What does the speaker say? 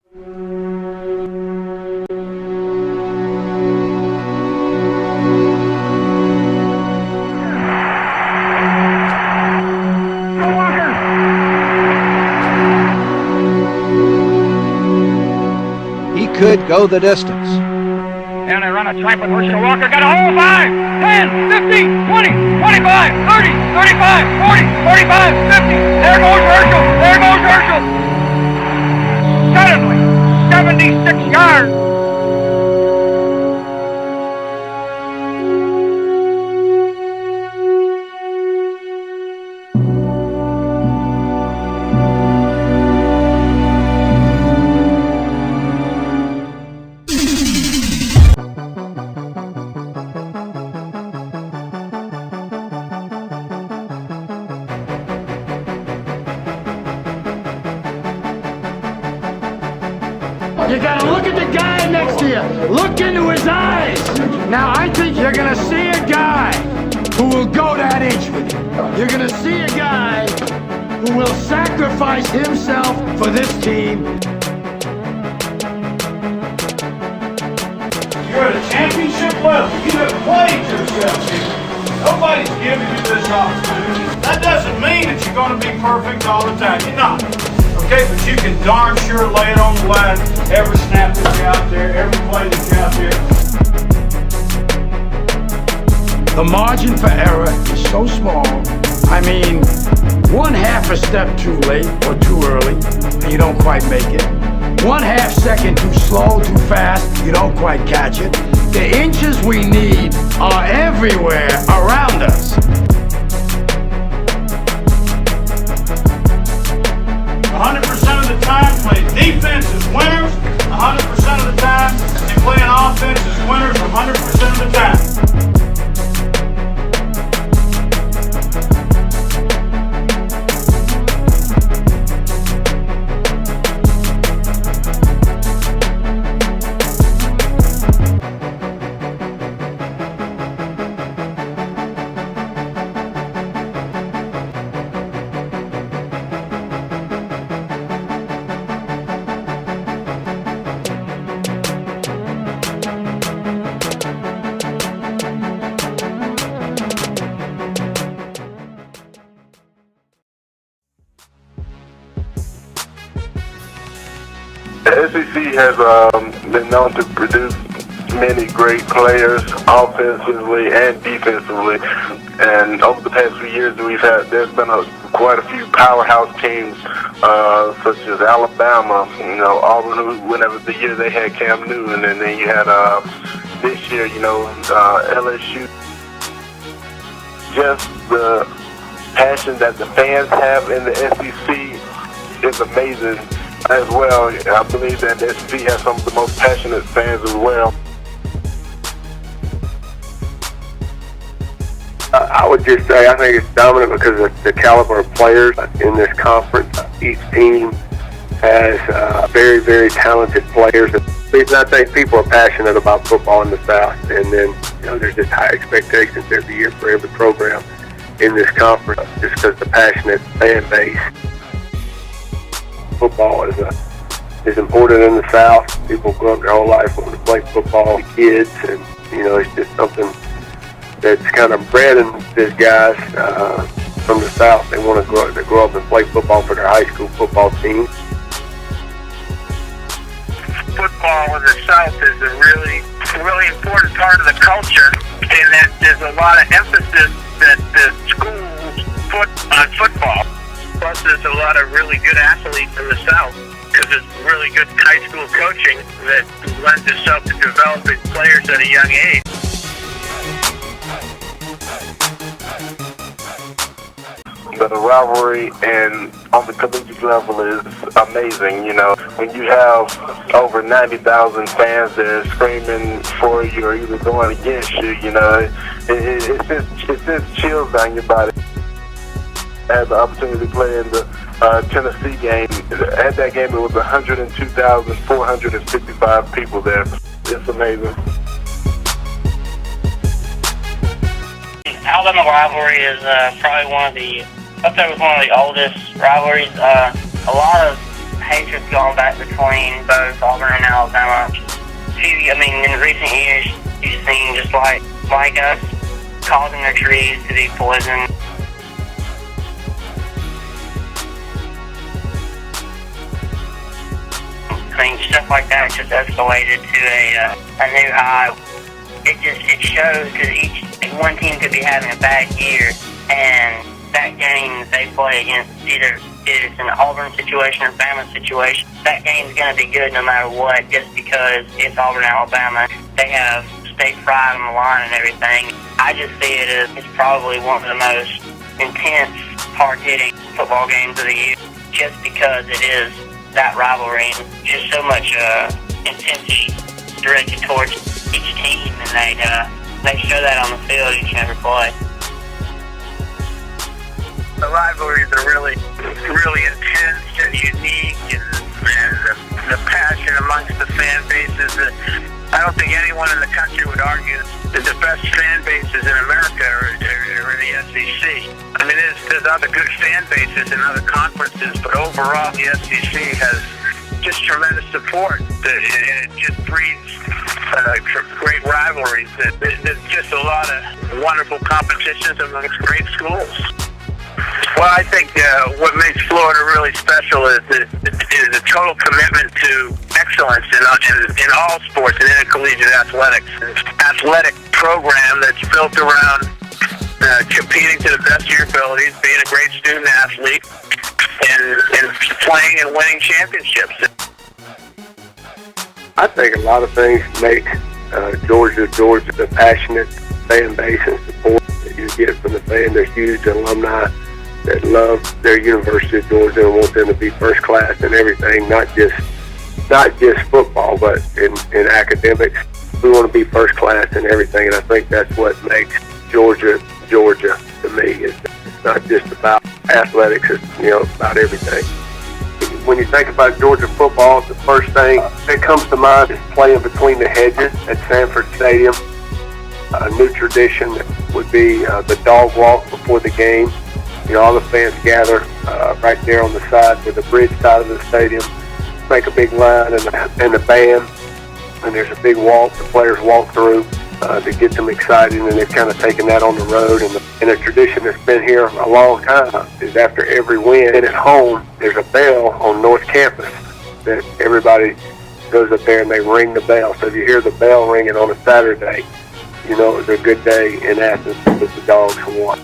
He could go the distance. And they run a trap with Herschel Walker. Got a hole. 5, 10, 15, 20, 25, 30, 35, 40, 45, 50. There goes Herschel. There goes Herschel. Suddenly, 76 yards. You gotta look at the guy next to you. Look into his eyes. Now, I think you're gonna see a guy who will go that inch with you. You're gonna see a guy who will sacrifice himself for this team. You're at a championship level. You have played yourself here. Nobody's giving you this opportunity. That doesn't mean that you're going to be perfect all the time. You're not. Okay, but you can darn sure lay it on the line every snap that you're out there, every play that you're out there. The margin for error is so small. I mean, 1/2 a step too late or too early, and you don't quite make it. 1/2 second too slow, too fast, you don't quite catch it. The inches we need are everywhere around us. 100% of the time, play defense as winners. 100% of the time, they play an offense as winners 100% of the time. The SEC has been known to produce many great players offensively and defensively, and over the past few years there's been quite a few powerhouse teams such as Alabama, Auburn, whenever the year they had Cam Newton, and then you had this year, LSU. Just the passion that the fans have in the SEC is amazing as well. I believe that the SEC has some of the most passionate fans as well. I would just say I think it's dominant because of the caliber of players in this conference. Each team has very, very talented players. I think people are passionate about football in the South, and then there's just high expectations every year for every program in this conference just because of the passionate fan base. Football is important in the South. People grow up their whole life wanting to play football, kids, and it's just something that's kind of bred in these guys from the South. They want to grow up and play football for their high school football team. Football in the South is a really important part of the culture, and that there's a lot of emphasis that the schools put on football. Plus, there's a lot of really good athletes in the South because it's really good high school coaching that lends itself to developing players at a young age. But the rivalry and on the collegiate level is amazing. When you have over 90,000 fans there screaming for you or either going against you, it sends chills down your body. I had the opportunity to play in the Tennessee game. At that game, it was 102,455 people there. It's amazing. Alabama rivalry is probably up there with one of the oldest rivalries. A lot of hatred's gone back between both Auburn and Alabama. In recent years, you've seen just like us causing their trees to be poisoned. Stuff like that just escalated to a new high. It shows because one team could be having a bad year, and that game they play against either it's an Auburn situation or Bama situation. That game's going to be good no matter what, just because it's Auburn, Alabama. They have state pride on the line and everything. I just see it as it's probably one of the most intense, hard-hitting football games of the year, just because it is that rivalry and just so much intensity directed towards each team, and they show that on the field each and every play. The rivalries are really intense and unique, and the passion amongst the fan bases. I don't think anyone in the country would argue that the best fan bases in America are in the SEC. There's other good fan bases in other conferences, but overall the SEC has just tremendous support, and it just breeds great rivalries. There's just a lot of wonderful competitions amongst great schools. Well, I think what makes Florida really special is the total commitment to excellence in all sports and intercollegiate athletics. An athletic program that's built around competing to the best of your abilities, being a great student athlete, and playing and winning championships. I think a lot of things make Georgia, the passionate fan base and support that you get from the fan. There's huge alumni that love their University of Georgia and want them to be first class in everything, not just football, but in academics. We want to be first class in everything, and I think that's what makes Georgia to me. It's not just about athletics, it's about everything. When you think about Georgia football, the first thing that comes to mind is playing between the hedges at Sanford Stadium. A new tradition would be the dog walk before the game. All the fans gather right there on the side, with the bridge side of the stadium, make a big line, and the band, and there's a big walk the players walk through to get them excited, and they've kind of taken that on the road. And a tradition that's been here a long time is after every win, and at home, there's a bell on North Campus that everybody goes up there and they ring the bell. So if you hear the bell ringing on a Saturday, it was a good day in Athens because the Dogs won.